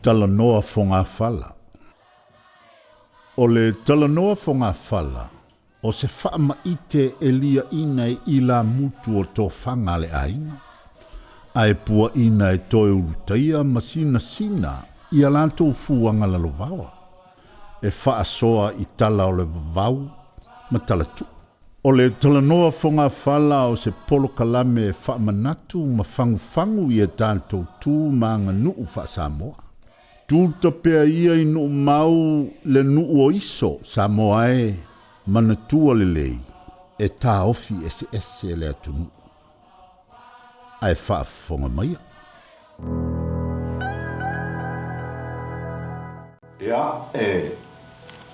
talanoa fonga fala. O le talanoa fonga fala, o se whaama ite e lia ina i la mutu o tō whanga le aina. Ai pua ina e toe urutaia masina sina i alantou fuanga la lovawa. E whaasoa i tala o le vavau ma talatu. O le talanoa fonga fala o se polo kalame e whaamanatu ma fangu i e tātou tū maanga nuu whaasamoa. Tūta pea ia i nuu mau le nuu o iso Samoa e manatua le lei e tā ofi ese le atunu. Ai whaafonga maia. Ia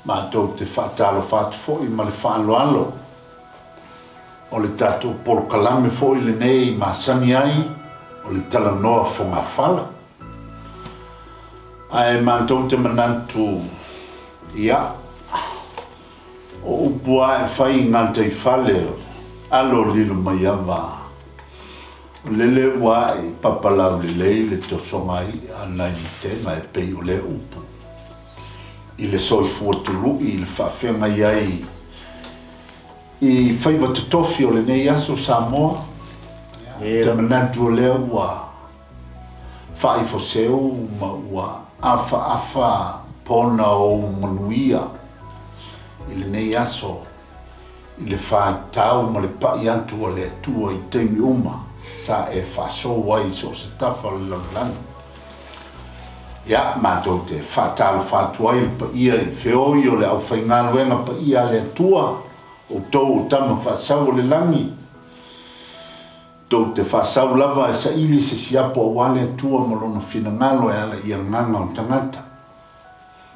mātou te whaatalo whaatu fōi ma le whaaloalo. O le tātou polo kalame fōi le nei māsani ai o le talanoa fonga fala. Ai mātou te manantu ia o upua e whai ngātai whale alo lilo mai awa. Lele wa e papalau le lei le tosonga i anai ni tēnga e pei o le upu. I le soi fuatulu i le whawhenga iai i whaiva tutofi o le nei aso Samoa. Te manantu o lea ua whai foseu ma ua afa pona o manuia i le nei aso i le whaitau ma le pai antu o le atua i teimi uma sa e whaso wai so se tafa le langlani. Ia mātou te whaatalo whaatua i pa ia i whioi o le au whaingaluenga pa ia le atua o tau o tama whaasau o le langi. Tau te whaasau lava e sa ili se siapo o wale atua malona whina ngalo e ala ia nganga o tangata.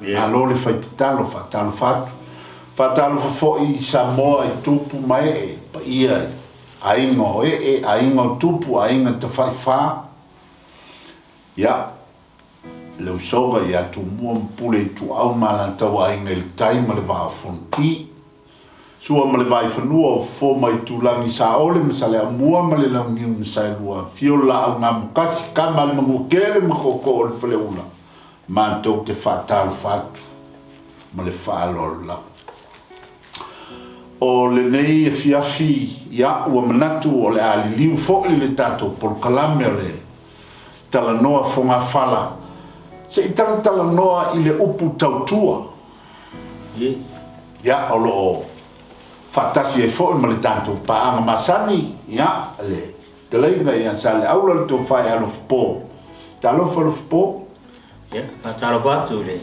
Alo le whaititalo whaatalo whaatu. Whaatalo whafoi i Samoa i tupu mai e pa ia ainga o ainga o tupu, ainga te whai wha. Ia, leu soga i atu mua mpule i tu au malantau ainga il taima le waa fonti. Sua ma le vai whanua o fō mai tūlangi sa ole ma sa le amua ma le laungi un sa lua. Fiola au ngā mukasi kama le mangu kere ma koko o le whale ula. Mātou te whātalu whātu ma le whālolo lau. O le nei e fiafi ia ua manatu o le ali liu fo'i le tātou polokalame o le talanoa fonga whala. Se i talanoa i le upu tautua. Ia o lo whatasi e fo'i ma le tātou paanga masani. Ia le teleiga ia sa le aula le tō whai alofa pō. Ta alofa pō? Ia, ta alofa atu le.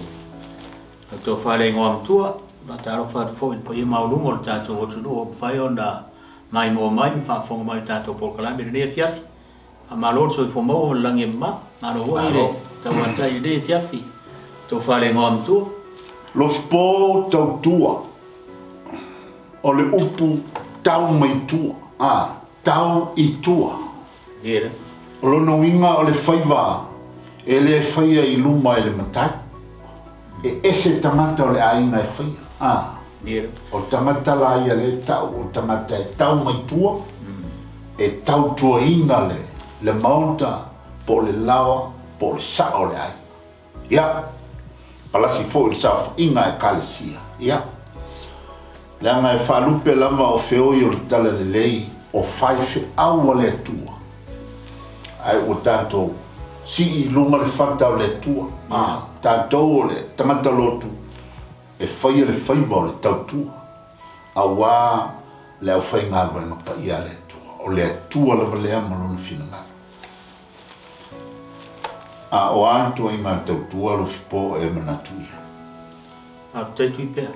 Tō whai le ngoa mtua. Mataro fat fo in pai maulungo le tato o tunu o whai onda mai mo mai whaafonga mai tato po kalame ne fiafi. A malor so fo mo lange ma aro hoire ta wanta i ne fiafi. To whale ngom tu. Lo spo tau tua. O le upu tau mai tua. Tau i tua. Ere. O lo no inga o le whaiva. E le whaia i luma e le matai. E ese tangata o le ainga e whaia. O tangata la ia le tau, o tangata e tau mai tua, e tau tua ina le maunta, po le lawa, po le sao le ai. Ia, palasi fo il sao inga e kalesia. Ia, leanga e whalupe lama o whioi o le tala le lei, o whaife aua le tua. Ai o tātou, si i lunga le whantau le tua, tātou o le tangata lotu, e whaia le whaiva o le tautua. A wā le au whai ngā ruenga pa ia le atua. O le atua lava lea malona whina ngā. O antua i ngā tautua lo whipo e manatuia. A teitu i pēr.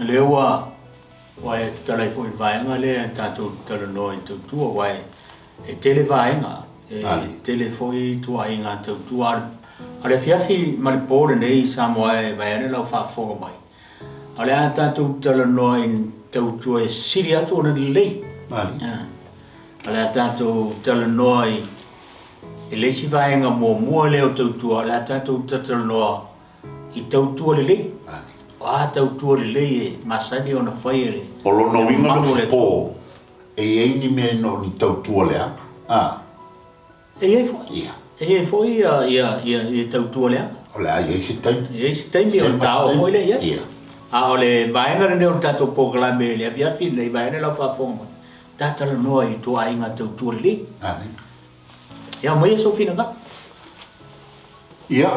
Le ua, wai e talai fo i vaenga le tātou talanoa i tautua, wai e tele vaenga. E tele fo i tua i ngā tautua. A le fiafi ma le pōre nei Samoa e vaiane lau whaafonga mai. A le a tātou talanoa i tautua e siri atu o na lei. A le a tātou talanoa i leisi vaenga mua leo tautua. A le a tātou talanoa i tautua le lei. A tautua le lei e masani o na whai ele. O lono winga le pō e eini me no ni tautua lea. E e foi. E e foi ia tautua lea. O le ai eisi taimi. Eisi taimi o tau o ile ia. A o le vaenga rene o tato programe le avia fina i vaenga la whafonga. Tatala noa i tua inga tau tua le. Ane. Ia mai so fina ka. Ia.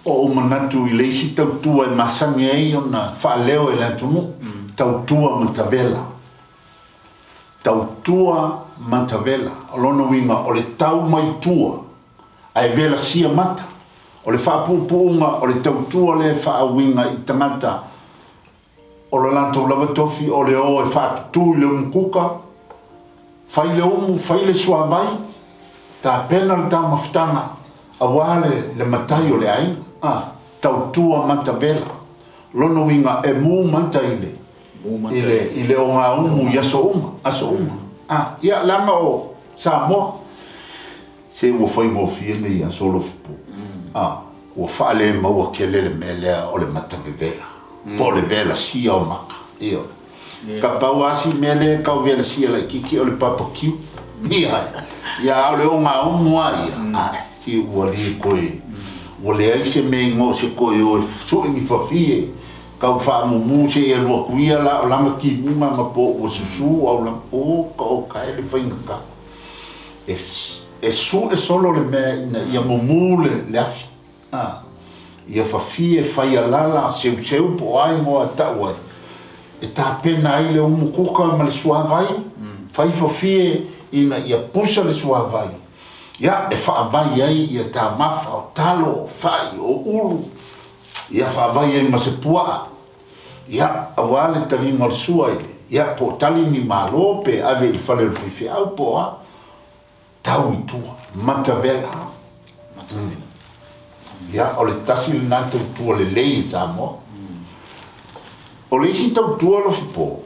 O manatu i leisi tau tua e masangi ei o na whaaleo e la tumu. Tau tua matavela. Tau tua matavela. O lono winga o le tau mai tua. Ai vela sia mata. O le whaapupunga o le tautua le whaawinga i tangata o le lantou lava tofi o le o e whaatutu i le umkuka whai le umu, whai le suavai ta pena le tau mawhitanga a wale le matai o le ainga tautua manta vela lono winga e mu manta i le o ngā umu i aso uma ia langa o Samoa se ua whai ngofia nei a solo fipu o fale maua ke le mele o le matavevela po le vela sia o maka io ka pau asi mele ka o vela sia la kiki o le papakiu ia o le o ngā umua ia si ua li koe o le aise me ngō se koe o so ni fafie ka o wha mumu se e lua kuia la o langa ki munga ma po o susu au lang o ka o ka ele whainga ka e su e solo le me ia mumu le afi ia fafie fai alala seu po ai mo ataua e ta pena ai le umu kuka ma le suavai fai fafie ina ia pusa le suavai ia e whaavai ai ia ta mafa o talo fai o uru ia whaavai ai ma se pua ia awale tali ngal sua ia po tali ni malo pe ave il fale le fifi au po tau i tua matavela ia o le tasi le nā tautua le lei Samoa o le isi tautua lo fipo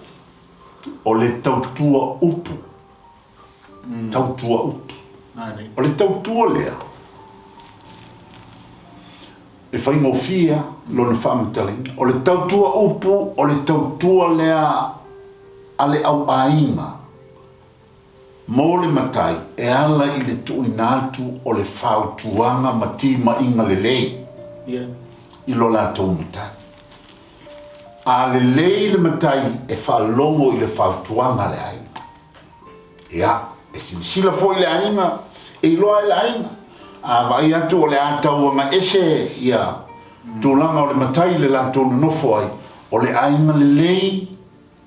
o le tautua upu o le tautua lea e whai ngofia lo ne whaamatalinga o le tautua upu o le tautua lea ale au ainga mo le matai e ala i le tuinatu o le whautuanga ma tima inga le lei i lo lātou matai a le lei le matai e whalongo i le whautuanga le ainga ia e sinisila fo i le ainga e iloa i le ainga a vai atu o le atauanga ese ia tūlanga o le matai le lātou nofo ai o le ainga le lei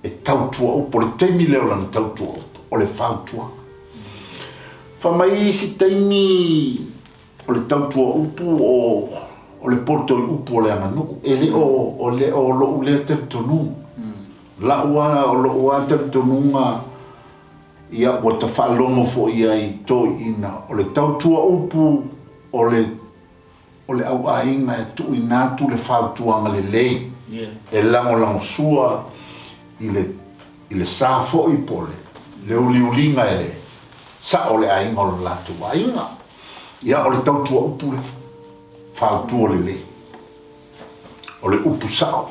e tautua upo le teimi leo lana tautua upo o le whautua. Whamai si teimi o le tautua upu o le porto i upu o le anganu. E le o lo ule te tonu. La ua o lo ua te tonunga ia o ta whalongo fo ia i to ina. O le tautua upu o le au ainga e tu inatu le whautuanga le lei. E lango sua i le sa fo i pole. Le uliulinga e le sa o le ainga o le latu ainga ia o le tautua upu le whautua le le o le upu sao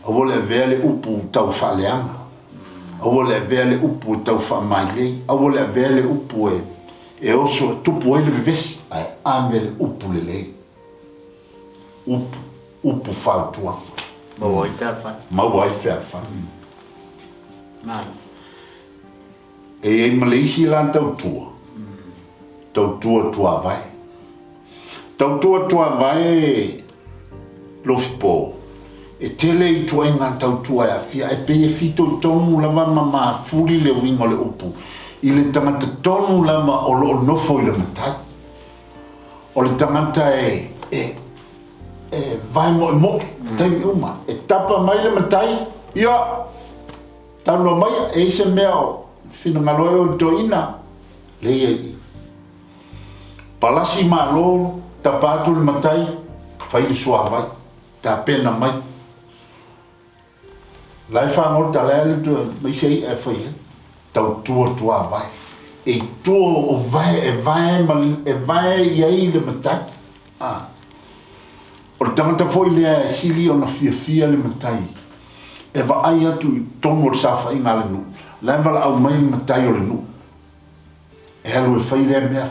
o le vea le upu tau whaleanga o le vea le upu tau whamailei o le vea le upu e oso tupu e le vivesi ai ame le upu le le upu whautua mau ai whewhai e Malaysia lan tautua tua vai tautua vai lo fipo e tele i tua inga tautua e fia e pe e fito tonu lama mama furi le wingo le upu i le tangata tonu lama o lo nofo i le matai o le tangata e vai mo taimi uma e tapa mai le matai ia talo mai e se mea fina ngaloe o toina leia i palasi malo tapatu le matai fai le sua vai ta pena mai lai fa ngol ta le tu mai sei e fai tau tua vai e tuo o vai ia le matai o tangata foi le sili o na fia le matai e va ai atu tono o safa i ngale nu la vala au mai matai o le nu e alu e fai le mea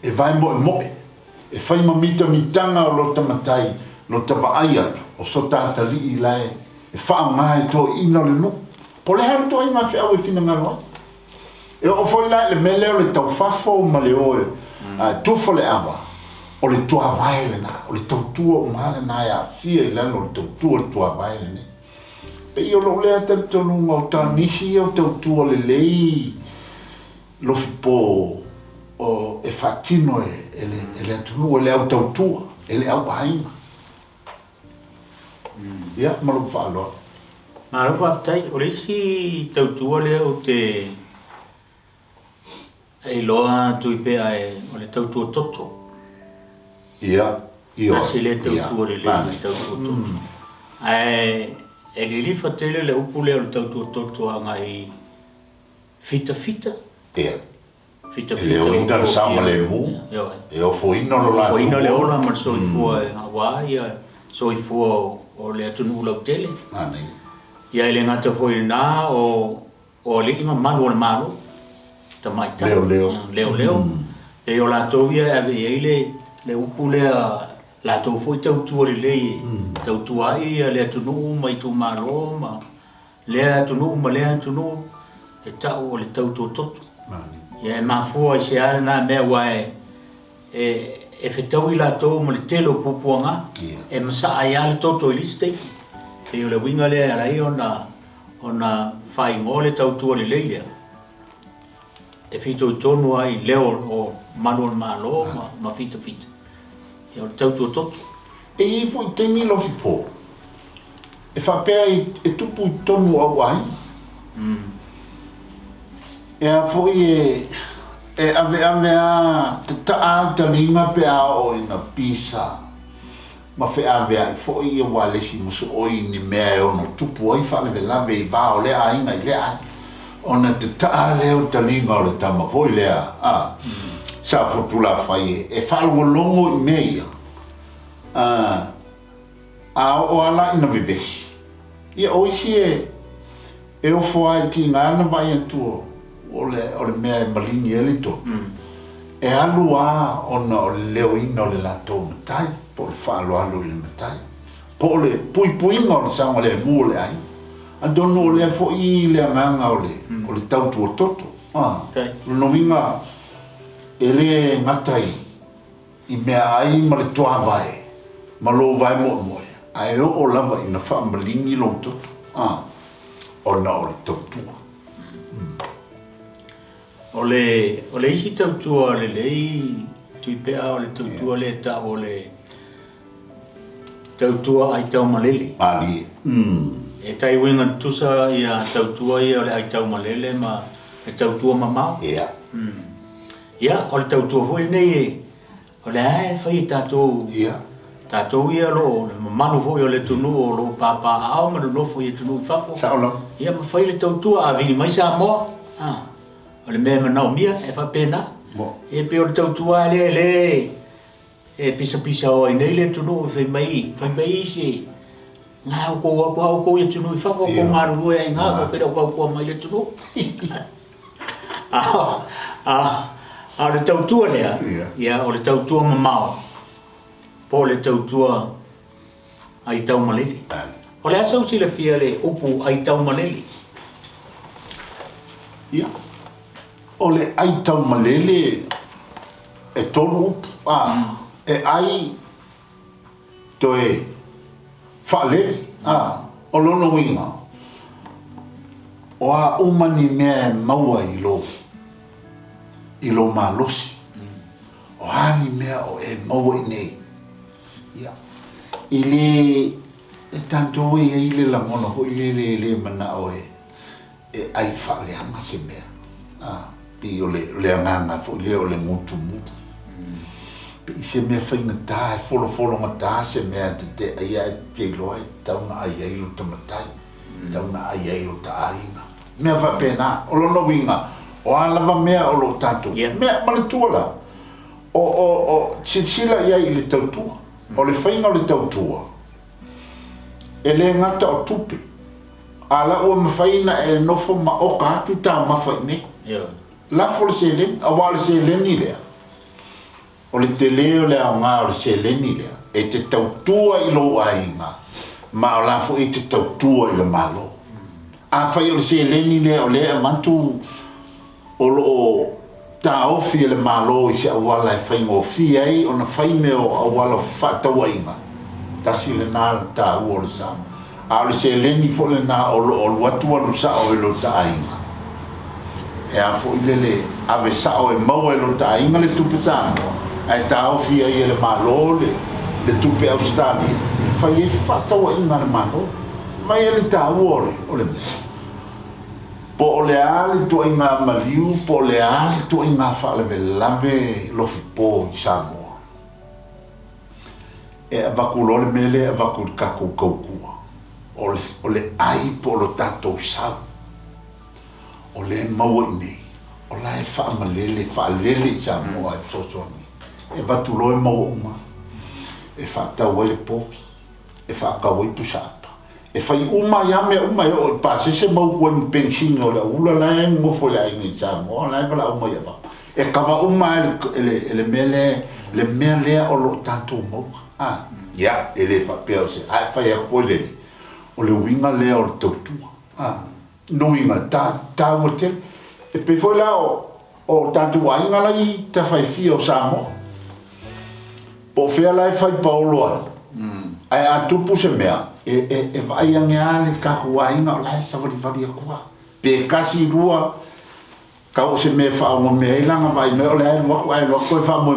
e vai mo e fai mamita mitanga o lo tamatai lo tawai atu o so tātali I lai e whaanga e tō ina le no po le haru tō ima whiau e whina ngaro e o foi lai le mele o le tau whafo ma le oe tufo le awa o le tua vaile na o le tautua o mahana na ia fia I lana o le tautua le tua vaile ne pe I o lo lea tali tonu ngau tā nisi o tautua le lei lo fipo o e fatino e le atunu o le au tautua e le au pahaima ia malu whaaloa Maro whaftai, o reisi tautua le o te e loa tui pea o le tautua toto ia Asi le tautua le le tautua toto e li li fatele le upu le o le tautua toto anga I fita ia Fita e o inda le sama le mu e o foina lo la foina le ola ma so I fua Hawaii so I fua o le atunu lau tele ia ele ngata foi na o le ima malu o le malu ta mai ta leo e o la tovia ave ele le upu la to foi tau tu le tau tu ai le atunu mai tu malo ma le atunu ma le atunu e tau o le tau tu toto ia ma fo se ara na me wai e fetau I la to mo le telo pupuanga e masa ai ale toto I liste e o le winga le arai ona fai ngole tau tua le leilea e fito tonu ai leo o manual malo ma fita e o le tau tua toto e I fo te milo fipo e whapea e tupu tonu au ai e a foi e ave a te taa talinga pe a o ina pisa ma fe ave a foi e wale si muso oi ni mea e ono tupu oi fa le lave I va o le a inga I le a ona te taa leo talinga o le tama foi le a sa fotula fai e falgo longo I mea a o ala ina vivesi ia oisi e o foai ti ngana vai atu o le mea malini ele to e alu a ona o le leo ina o le lato matai po le whaalo alu le matai po le pui ngā o le sanga le mua le ai andono o le fo I le anganga o le tau tua toto no winga e le ngatai I mea ai ma le toa vai ma lo vai mo ai o lava ina wha malini lo toto ona o le tau tua o le isi tau tua le lei tui pea o le tau tua le ta o le tau tua ai tau malele ali e tai winga tusa ia tau tua ia o le ai tau malele ma le tau tua mamau ia o le tau tua foi nei o le ai fai tatou tatou ia lo manu foi o le tunu o lo papa au ma lo foi tunu fafo ia ma fai le tau tua a vini mai sa mo o le mea manau mia e fa pena e pe o le tau tua le e pisa o i nei le tunu fai mai si ngā ko ia tunu fafo ko maru e ngā ko pera ko mai le tunu a le tau tua lea ia o le tau tua mamau po le tau tua ai tau maleli o le asau si le fia le upu ai tau maleli ia o le ai tau maleli e tonu upu e ai toe whaaleli o lono winga o a umani mea maua i lo malosi o ani mea o e maua I nei ia I le e tanto e I le langono ho I le mana o e ai whaale anga se mea pi o le anganga fo le o le ngutu pe I se mea whainga tā e folo ngata se mea te aia e te loa e tauna ai lo tamatai tauna ai lo ta ainga mea whapena o lono winga o alava mea o lo tātou mea maletua o sila ia I le tautua o le whainga o le tautua e le ngata o tupe ala ua mawhaina e nofo ma oka atu tā mawhaine lafo le se leni a wale se leni lea o le tele o le aonga o le seleni lea e te tautua i lo ainga ma o la fo e te tautua i le malo a fai o le seleni lea o lea mantu o lo taofi le malo i se awala e fai ngofi ai o na fai me o awala whataua inga tasi le nā ta ua le sa a le seleni fo le nā o lo atua lo sa o e lo ta inga e a fo i le ave sa o e mau e lo ta inga le tupe sa ai taofi ai le malo le tupe Australia e fai e whataua inga le malo mai e le ta ua o le po o le ali to inga maliu po le ali to inga fa le lave lo fipo i Samoa e avakulo le mele avakul kako kokua o le ai po lo tato sa o le mau nei o la e fa malele i Samoa e sosoni e vatulo e mau uma e fa tawa le pofi e fa kawa i pusapa e fai uma ya me uma yo pase se mau ko pension o la ula la mo fo la ni Samoa la bala uma ya ba e kava uma ele mele o lo tanto mo ya ele fa peo se ai fa ya ko le o le winga le o totu no winga ta o te e pe fo la o tanto wa inga la i ta fai fio Samoa po fe la fai paulo ai a tupu se mea e vai angea le kakuainga o lai savali akua pe kasi rua ka o se me fa o me ilanga vai me o le mo ai lo ko fa mo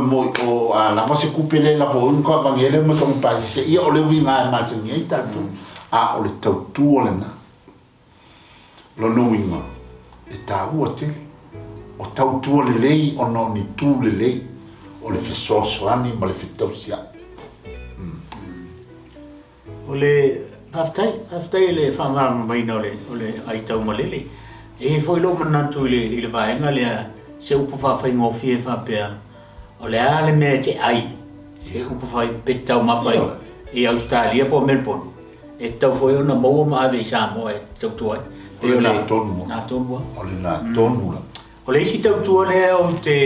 o a la va se kupele la fo un ko bangele mo so pa se ia o le winga ma se ni tanto a o le tau tu o le na lo no winga e ta u te o tau tu le lei o no ni tu le lei o le fisoso ani ma le fitosia o le haftai le whamara mai na o le aitau malele e foi lo manatu i le vaenga le se upu whawhai ngofi e whapea o le ale mea te ai se upu whai petau mawhai i Australia po Melbourne e tau foi ona maua maawe i Samoa e tau tuai o le nā tonua o le nā tonua o le isi tau tua lea o te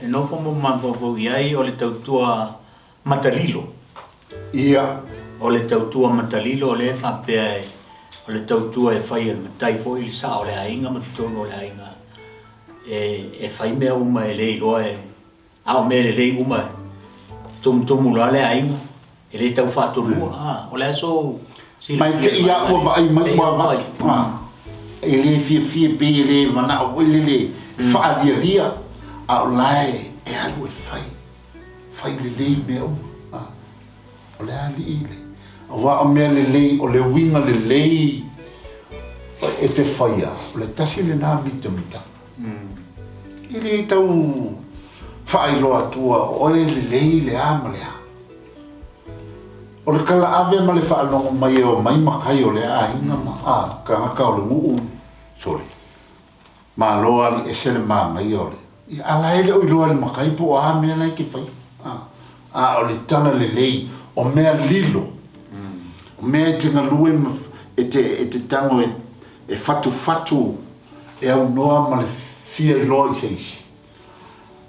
nofo mo mawhawhau i ai o le tau tua Matalilo ia o le tautua Matalilo o le whapea o le tautua e whai al matai fo i sa o le ainga matatono o le ainga e whai mea uma e lei loa e ao mea le lei uma tomu loa le ainga e le tau whatonua o le aso mai te ia ua vai mai ua vai e le fia pe e le mana o le whaadia a o lai e alu e whai le lei mea uma o le ali i le wa o mea le lei o le winga le lei e te whaia o le tasi le nā mita i le tau whaailoa tua o le lei le ama le a o le kala ave ma le whaalongo mai e o mai makai o le a inga ma ka ngaka o le nguu sorry ma loa li e sele maa ngai o le i ala ele o i loa le makai po a mea lai ki whai o le tana le lei o mea lilo me te ngalue e te tango e fatu e au noa ma le fia i loa i seisi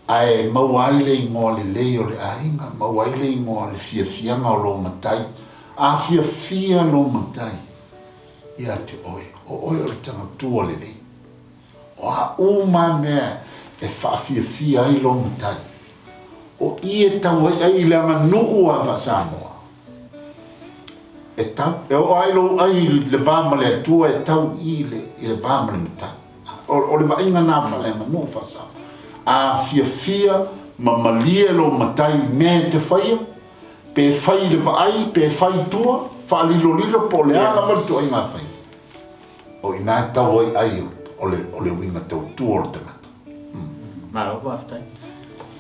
ai mau aile i ngoa le lei o le ainga mau aile i ngoa le fianga o lo matai a fia lo matai ia te oe o le tanga tua le lei o a uma mea e fia ai lo matai o i e tau ai le anga nuu a Samoa e tau e o ai le vama le tua e tau i le vama le mata o le vainga na fale ma no fasa a fia mamalia lo matai me te fai pe fai le vai pe fai tua fa lilo po le ala ma tu inga fai o ina tau ai o le winga tau tua o te mata ma o aftai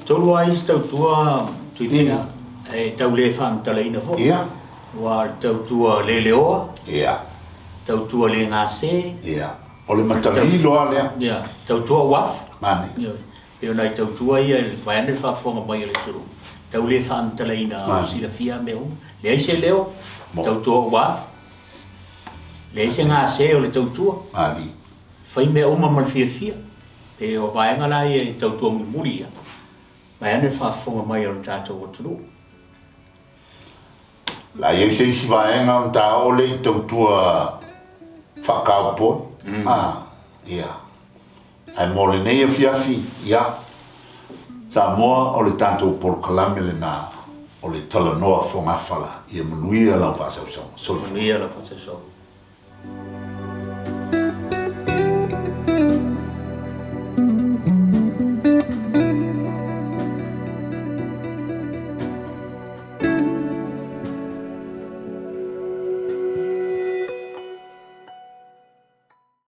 tolu ai tau tua tuipena e tau le fam talaina fo wa tau tua le leoa tau tua le ngase o le Matalilo alea tau tua waf mane e ona tau tua ia vai ande fa fonga mai le turu tau le fam talaina si la fia meu le ai se leo tau tua waf le ai se ngase o le tau tua ali fai me uma mal fia e o vai ngala e tau tua muria Mai ane whaafonga mai o tātou o tulu. La ye se si vaenga o ta ole I tau tua whakaupo. Ia. Ai mole nei e fiafi, ia. Sa moa o le tātou por kalame le nā o le tala noa whongawhala. Ia manuia lau whasau. Manuia lau whasau.